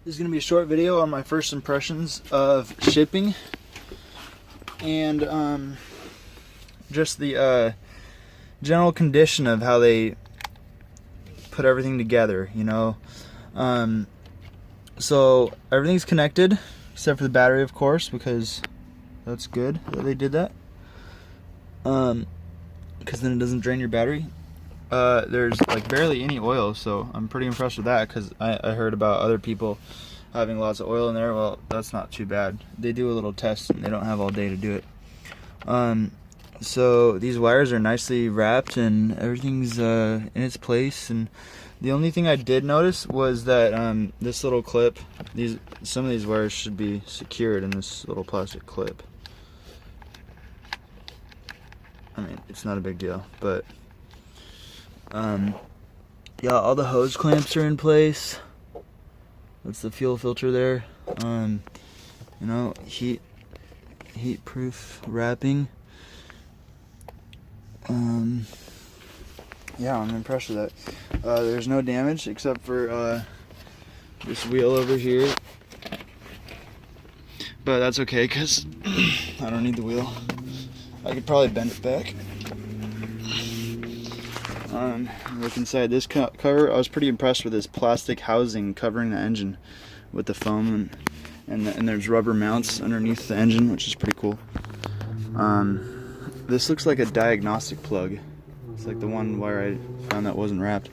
This is going to be a short video on my first impressions of shipping and just the general condition of how they put everything together, you know. So everything's connected except for the battery, of course, because that's good that they did that, because then it doesn't drain your battery. There's like barely any oil, so I'm pretty impressed with that, because I heard about other people having lots of oil in there. Well, that's not too bad. They do a little test and they don't have all day to do it. So these wires are nicely wrapped and everything's in its place. And the only thing I did notice was that this little clip, some of these wires should be secured in this little plastic clip. I mean, it's not a big deal, but yeah, all the hose clamps are in place. That's the fuel filter there. You know, heat proof wrapping. Yeah, I'm impressed with that. There's no damage except for this wheel over here, but that's okay because I don't need the wheel. I could probably bend it back. Look inside this cover. I was pretty impressed with this plastic housing covering the engine with the foam, and there's rubber mounts underneath the engine, which is pretty cool. This looks like a diagnostic plug. It's like the one wire I found that wasn't wrapped.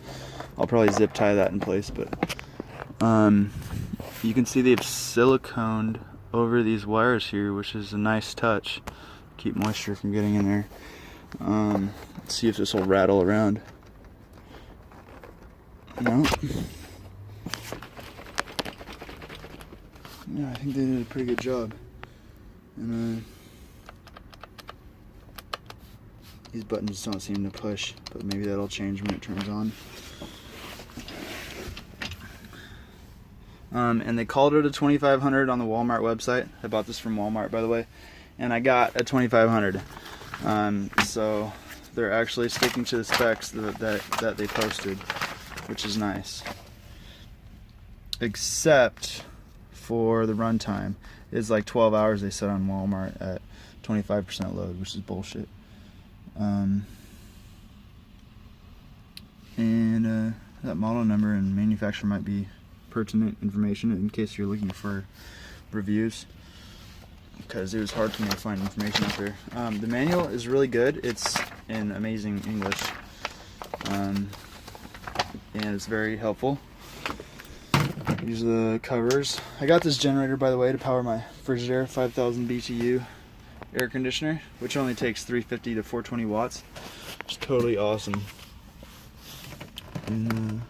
I'll probably zip tie that in place, but you can see they've siliconed over these wires here, which is a nice touch. Keep moisture from getting in there. Let's see if this will rattle around. No. Yeah, I think they did a pretty good job. And these buttons don't seem to push, but maybe that'll change when it turns on. And they called it a 2500 on the Walmart website. I bought this from Walmart, by the way, and I got a 2500. So they're actually sticking to the specs that they posted, which is nice. Except for the runtime. It's like 12 hours they said on Walmart at 25% load, which is bullshit. And that model number and manufacturer might be pertinent information in case you're looking for reviews, because it was hard for me to find information out there. The manual is really good. It's in amazing English, and it's very helpful. These are the covers. I got this generator, by the way, to power my Frigidaire 5000 BTU air conditioner, which only takes 350 to 420 watts. It's totally awesome. And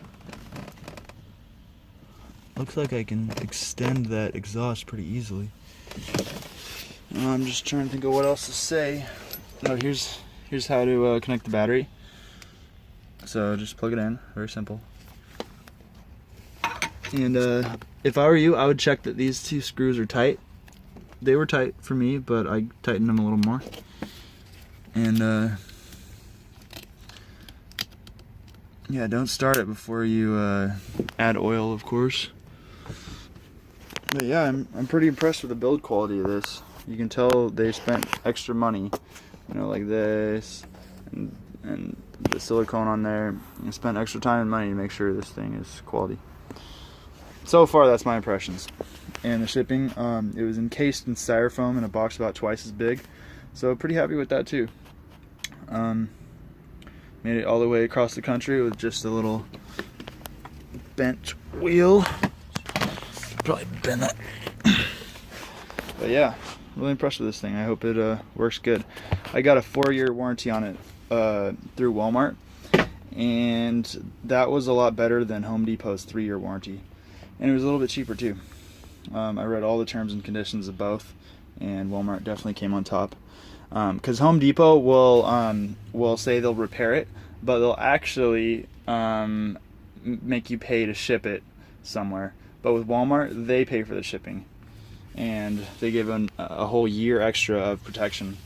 looks like I can extend that exhaust pretty easily. I'm just trying to think of what else to say. Oh, here's how to connect the battery. So just plug it in, very simple. And if I were you, I would check that these two screws are tight. They were tight for me, but I tightened them a little more. And yeah, don't start it before you add oil, of course. But yeah, I'm pretty impressed with the build quality of this. You can tell they spent extra money, you know, like this and the silicone on there. You spent extra time and money to make sure this thing is quality. So far, that's my impressions. And the shipping, it was encased in styrofoam in a box about twice as big, so pretty happy with that too. Made it all the way across the country with just a little bent wheel. Probably bend that. But yeah, really impressed with this thing. I hope it works good. I got a 4-year warranty on it through Walmart, and that was a lot better than Home Depot's 3-year warranty, and it was a little bit cheaper too. I read all the terms and conditions of both, and Walmart definitely came on top. Because Home Depot will say they'll repair it, but they'll actually make you pay to ship it somewhere. But with Walmart, they pay for the shipping, and they give a whole year extra of protection.